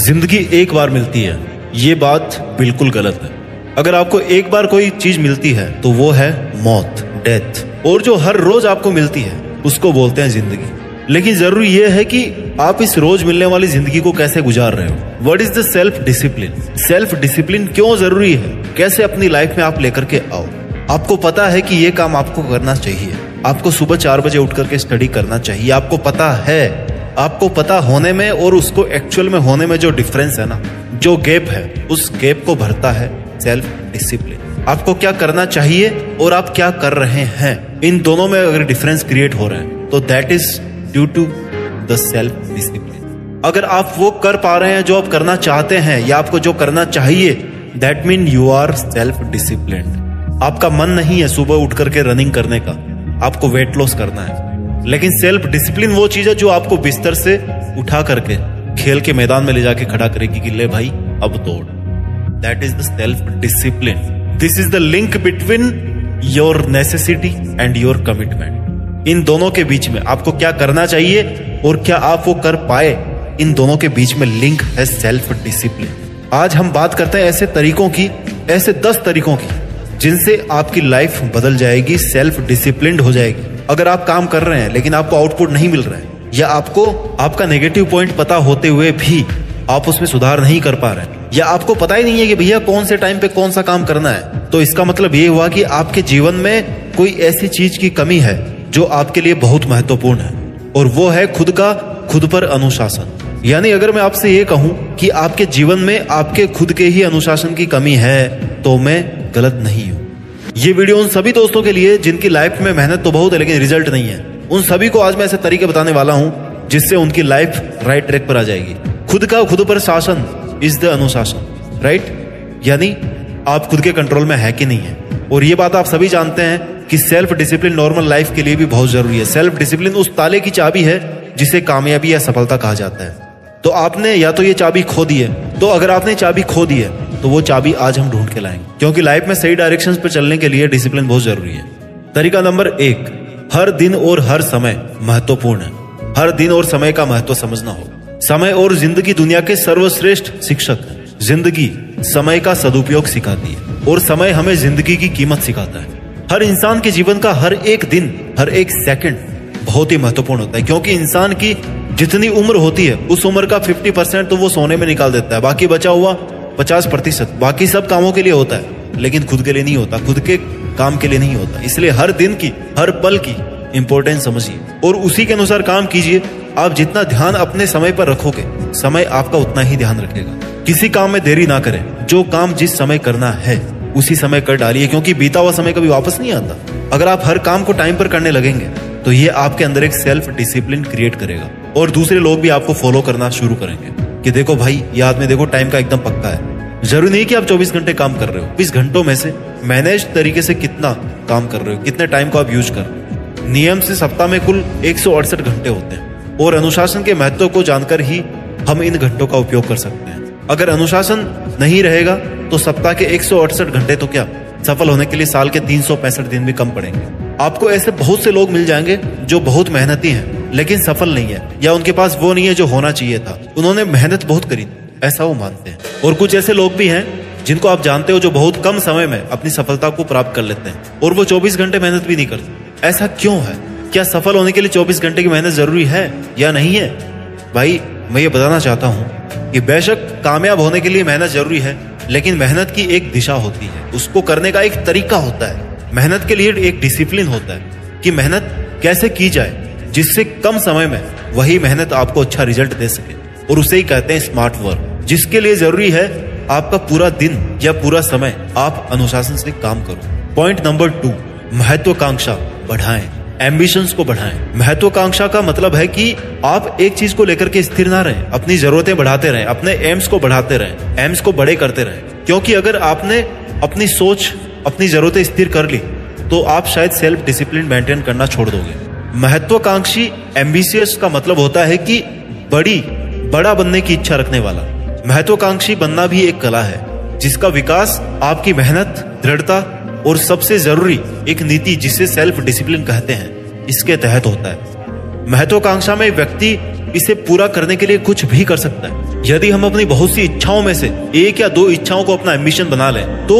जिंदगी एक बार मिलती है, ये बात बिल्कुल गलत है। अगर आपको एक बार कोई चीज मिलती है तो वो है मौत, डेथ, और जो हर रोज आपको मिलती है उसको बोलते हैं जिंदगी। लेकिन जरूरी ये है कि आप इस रोज मिलने वाली जिंदगी को कैसे गुजार रहे हो। What is the self discipline? Self discipline क्यों जरूरी है? कैसे अपनी लाइफ में आप लेकर के आओ। आपको पता है कि ये काम आपको करना चाहिए, आपको सुबह 4 बजे उठ करके स्टडी करना चाहिए। आपको पता है, आपको पता होने में और उसको एक्चुअल में होने में जो डिफरेंस है ना, जो गैप है, उस गैप को भरता है सेल्फ डिसिप्लिन। आपको क्या करना चाहिए और आप क्या कर रहे हैं, इन दोनों में अगर डिफरेंस क्रिएट हो रहा है तो that is due to the self discipline. अगर आप वो कर पा रहे हैं जो आप करना चाहते हैं या आपको जो करना चाहिए, that mean you are self discipline. आपका मन नहीं है सुबह उठ करके रनिंग करने का, आपको वेट लॉस करना है। लेकिन सेल्फ डिसिप्लिन वो चीज है जो आपको बिस्तर से उठा करके खेल के मैदान में ले जाके खड़ा करेगी कि ले भाई अब दौड़। That is the self discipline. This is the link between your necessity and your commitment. इन दोनों के बीच में आपको क्या करना चाहिए और क्या आप वो कर पाए, इन दोनों के बीच में लिंक है सेल्फ डिसिप्लिन। आज हम बात करते हैं ऐसे तरीकों की, ऐसे 10 तरीकों की जिनसे आपकी लाइफ बदल जाएगी, सेल्फ डिसिप्लिन्ड हो जाएगी। अगर आप काम कर रहे हैं लेकिन आपको आउटपुट नहीं मिल रहा है, या आपको आपका नेगेटिव पॉइंट पता होते हुए भी आप उसमें सुधार नहीं कर पा रहे हैं, या आपको पता ही नहीं है कि भैया कौन से टाइम पे कौन सा काम करना है, तो इसका मतलब ये हुआ कि आपके जीवन में कोई ऐसी चीज की कमी है जो आपके लिए बहुत महत्वपूर्ण है, और वो है खुद पर अनुशासन। यानी अगर मैं आपसे ये कहूं कि आपके जीवन में आपके खुद के ही अनुशासन की कमी है तो मैं गलत नहीं हूं। ये वीडियो उन सभी दोस्तों के लिए जिनकी लाइफ में मेहनत तो बहुत है लेकिन रिजल्ट नहीं है। उन सभी को आज मैं ऐसे तरीके बताने वाला हूं जिससे उनकी लाइफ राइट ट्रैक पर आ जाएगी। खुद पर शासन इज द अनुशासन, राइट? यानी आप खुद के कंट्रोल में है कि नहीं है। और ये बात आप सभी जानते हैं कि सेल्फ डिसिप्लिन नॉर्मल लाइफ के लिए भी बहुत जरूरी है। सेल्फ डिसिप्लिन उस ताले की चाबी है जिसे कामयाबी या सफलता कहा जाता है। तो आपने या तो ये चाबी खो दी है, तो अगर आपने चाबी खो दी है तो वो चाबी आज हम ढूंढ के लाएंगे, क्योंकि लाइफ में सही डायरेक्शन पर चलने के लिए डिसिप्लिन बहुत जरूरी है। तरीका नंबर 1, हर दिन और हर समय महत्वपूर्ण है। हर दिन और समय का महत्व समझना होगा। समय और जिंदगी दुनिया के सर्वश्रेष्ठ शिक्षक है। जिंदगी समय का सदुपयोग सिखाती है और समय हमें जिंदगी की कीमत सिखाता है। हर इंसान के जीवन का हर एक दिन, हर एक सेकंड बहुत ही महत्वपूर्ण होता है, क्योंकि इंसान की जितनी उम्र होती है उस उम्र का 50% तो वो सोने में निकाल देता है, बाकी बचा हुआ 50% बाकी सब कामों के लिए होता है, लेकिन खुद के लिए नहीं होता, खुद के काम के लिए नहीं होता। इसलिए हर दिन की, हर पल की इंपॉर्टेंस समझिए और उसी के अनुसार काम कीजिए। आप जितना ध्यान अपने समय पर रखोगे, समय आपका उतना ही ध्यान रखेगा। किसी काम में देरी ना करें। जो काम जिस समय करना है उसी समय कर डालिए, क्योंकि बीता हुआ समय कभी वापस नहीं आता। अगर आप हर काम को टाइम पर करने लगेंगे तो ये आपके अंदर एक सेल्फ डिसिप्लिन क्रिएट करेगा और दूसरे लोग भी आपको फॉलो करना शुरू करेंगे कि देखो भाई, ये आदमी देखो टाइम का एकदम पक्का है। जरूरी नहीं कि आप 24 घंटे काम कर रहे हो, 20 घंटों में से मैनेज तरीके से कितना काम कर रहे हो, कितने टाइम को आप यूज कर रहे हो। नियम से सप्ताह में कुल 168 घंटे होते हैं और अनुशासन के महत्व को जानकर ही हम इन घंटों का उपयोग कर सकते हैं। अगर अनुशासन नहीं रहेगा तो सप्ताह के 168 घंटे तो क्या, सफल होने के लिए साल के 365 दिन भी कम पड़ेंगे। आपको ऐसे बहुत से लोग मिल जाएंगे जो बहुत मेहनती हैं लेकिन सफल नहीं है, या उनके पास वो नहीं है जो होना चाहिए था। उन्होंने मेहनत बहुत करी, ऐसा वो मानते हैं। और कुछ ऐसे लोग भी हैं जिनको आप जानते हो जो बहुत कम समय में अपनी सफलता को प्राप्त कर लेते हैं और वो 24 घंटे मेहनत भी नहीं करते। ऐसा क्यों है? क्या सफल होने के लिए 24 घंटे की मेहनत जरूरी है या नहीं है? भाई, मैं ये बताना चाहता हूँ कि बेशक कामयाब होने के लिए मेहनत जरूरी है, लेकिन मेहनत की एक दिशा होती है, उसको करने का एक तरीका होता है। मेहनत के लिए एक डिसिप्लिन होता है कि मेहनत कैसे की जाए जिससे कम समय में वही मेहनत आपको अच्छा रिजल्ट दे सके, और उसे ही कहते हैं स्मार्ट वर्क। जिसके लिए जरूरी है आपका पूरा दिन या पूरा समय आप अनुशासन से काम करो। पॉइंट नंबर 2, महत्वाकांक्षा बढ़ाएं, एम्बिशंस को बढ़ाएं। महत्वाकांक्षा का मतलब है कि आप एक चीज को लेकर के स्थिर ना रहें, अपनी जरूरतें बढ़ाते रहें, अपने एम्स को बढ़ाते रहें, एम्स को बड़े करते रहें। क्योंकि अगर आपने अपनी सोच, अपनी जरूरतें स्थिर कर ली तो आप शायद सेल्फ डिसिप्लिन मेंटेन करना छोड़ दोगे। महत्वाकांक्षी, एम्बिशियस का मतलब होता है कि बड़ा बनने की इच्छा रखने वाला। महत्वाकांक्षी बनना भी एक कला है जिसका विकास आपकी मेहनत, दृढ़ता और सबसे जरूरी एक नीति जिसे सेल्फ डिसिप्लिन कहते हैं, इसके तहत होता है। महत्वाकांक्षा में व्यक्ति इसे पूरा करने के लिए कुछ भी कर सकता है। यदि हम अपनी बहुत सी इच्छाओं में से 1 या 2 इच्छाओं को अपना एम्बिशन बना लें तो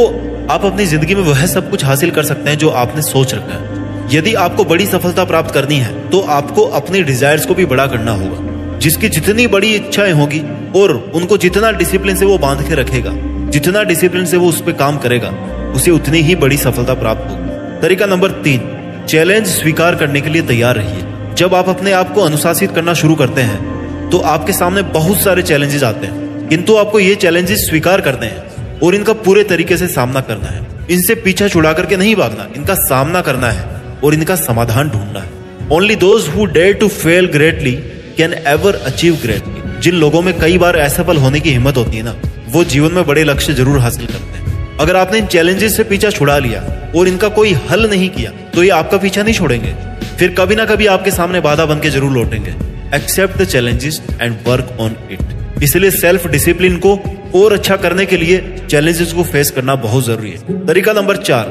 आप अपनी जिंदगी में वह सब कुछ हासिल कर सकते हैं जो आपने सोच रखा है। यदि आपको बड़ी सफलता प्राप्त करनी है तो आपको अपनी डिजायर्स को भी बड़ा करना होगा। जिसकी जितनी बड़ी इच्छाएं होगी और उनको जितना डिसिप्लिन से वो बांध के रखेगा, जितना डिसिप्लिन से वो उस पर काम करेगा, उसे उतनी ही बड़ी सफलता प्राप्त होगी। तरीका नंबर 3, चैलेंज स्वीकार करने के लिए तैयार रहिए। जब आप अपने आप को अनुशासित करना शुरू करते हैं तो आपके सामने बहुत सारे चैलेंजेस आते हैं, किंतु आपको ये चैलेंजेस स्वीकार करने हैं और इनका पूरे तरीके से सामना करना है। इनसे पीछा छुड़ा करके नहीं भागना, इनका सामना करना है और इनका समाधान ढूंढना है। Only those who dare to fail greatly can ever achieve greatly. जिन लोगों में कई बार असफल होने की हिम्मत होती है ना, वो जीवन में बड़े लक्ष्य जरूर हासिल करते हैं। अगर आपने इन चैलेंजेस से पीछा छुड़ा लिया और इनका कोई हल नहीं किया तो ये आपका पीछा नहीं छोड़ेंगे, फिर कभी ना कभी आपके सामने बाधा बन के जरूर लौटेंगे। Accept the challenges and work on it. इसलिए सेल्फ डिसिप्लिन को और अच्छा करने के लिए चैलेंजेस को फेस करना बहुत जरूरी है। तरीका नंबर 4,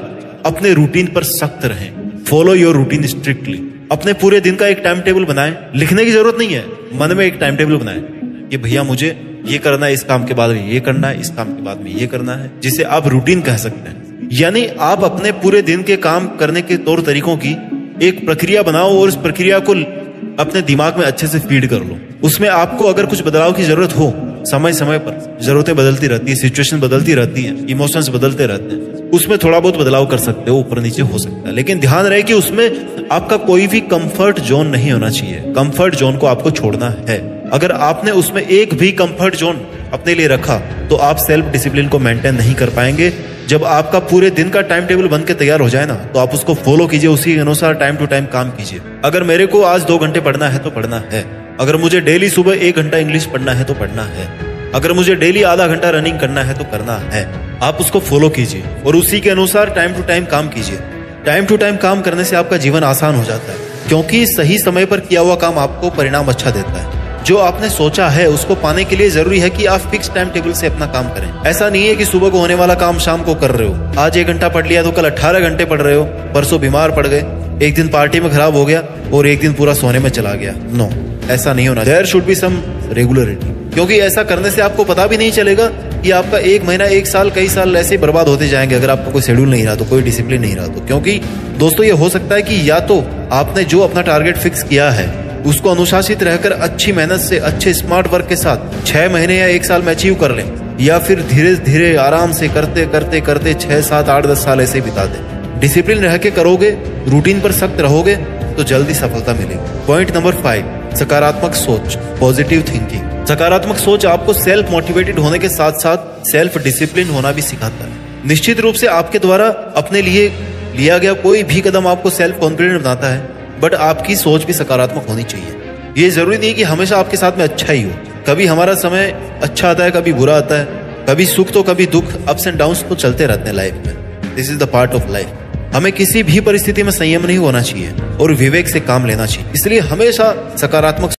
अपने रूटीन पर सख्त रहें। Follow your routine strictly. अपने पूरे दिन का एक टाइम टेबल बनाएं। लिखने की जरूरत नहीं है, मन में एक टाइम टेबल बनाएं कि भैया मुझे ये करना है, इस काम के बाद में ये करना है, इस काम के बाद में ये करना है, जिसे आप रूटीन कह सकते हैं। यानी आप अपने पूरे दिन के काम करने के तौर तरीकों की एक प्रक्रिया बनाओ और उस प्रक्रिया को अपने दिमाग में अच्छे से फीड कर लो। उसमें आपको अगर कुछ बदलाव की जरूरत हो, समय समय पर जरूरतें बदलती रहती है, सिचुएशन बदलती रहती है, इमोशंस बदलते रहते हैं, उसमें थोड़ा बहुत बदलाव कर सकते हो, ऊपर नीचे हो सकता है, लेकिन ध्यान रहे कि उसमें आपका कोई भी कंफर्ट जोन नहीं होना चाहिए। कंफर्ट जोन को आपको छोड़ना है। अगर आपने उसमें एक भी कंफर्ट जोन अपने लिए रखा तो आप सेल्फ डिसिप्लिन को मेंटेन नहीं कर पाएंगे। जब आपका पूरे दिन का टाइम टेबल बन के तैयार हो जाए ना, तो आप उसको फॉलो कीजिए, उसी के अनुसार टाइम टू टाइम काम कीजिए। अगर मेरे को आज 2 घंटे पढ़ना है तो पढ़ना है। अगर मुझे डेली सुबह 1 घंटा इंग्लिश पढ़ना है तो पढ़ना है। अगर मुझे डेली आधा घंटा रनिंग करना है तो करना है। आप उसको फॉलो कीजिए और उसी के अनुसार टाइम टू टाइम काम कीजिए। टाइम टू टाइम काम करने से आपका जीवन आसान हो जाता है, क्योंकि सही समय पर किया हुआ काम आपको परिणाम अच्छा देता है। जो आपने सोचा है उसको पाने के लिए जरूरी है कि आप फिक्स टाइम टेबल से अपना काम करें। ऐसा नहीं है कि सुबह को होने वाला काम शाम को कर रहे हो। आज 1 घंटा पढ़ लिया तो कल 18 घंटे पढ़ रहे हो, परसों बीमार पड़ गए, एक दिन पार्टी में खराब हो गया और एक दिन पूरा सोने में चला गया। नो, ऐसा नहीं होना। There should be some regularity, क्योंकि ऐसा करने से आपको पता भी नहीं चलेगा कि आपका 1 महीना, 1 साल, कई साल ऐसे बर्बाद होते जाएंगे अगर आपका कोई शेड्यूल नहीं रहा तो, कोई डिसिप्लिन नहीं रहा तो। क्योंकि दोस्तों ये हो सकता है कि या तो आपने जो अपना टारगेट फिक्स किया है उसको अनुशासित रहकर अच्छी मेहनत से, अच्छे स्मार्ट वर्क के साथ 6 महीने या 1 साल में अचीव कर लें, या फिर धीरे धीरे आराम से करते करते करते 6, 7, 8, 10 साल ऐसे बिता दें। डिसिप्लिन रह के करोगे, रूटीन पर सख्त रहोगे तो जल्दी सफलता मिलेगी। पॉइंट नंबर 5, सकारात्मक सोच, पॉजिटिव थिंकिंग। सकारात्मक सोच आपको सेल्फ मोटिवेटेड होने के साथ साथ सेल्फ डिसिप्लिन होना भी सिखाता है। निश्चित रूप से आपके द्वारा अपने लिए लिया गया कोई भी कदम आपको सेल्फ कॉन्फिडेंट बनाता है, बट आपकी सोच भी सकारात्मक होनी चाहिए। ये जरूरी नहीं कि हमेशा आपके साथ में अच्छा ही हो। कभी हमारा समय अच्छा आता है, कभी बुरा आता है, कभी सुख तो कभी दुख, अप्स एंड डाउन्स तो चलते रहते हैं लाइफ में। This is the part of life. हमें किसी भी परिस्थिति में संयम नहीं होना चाहिए और विवेक से काम लेना चाहिए। इसलिए हमेशा सकारात्मक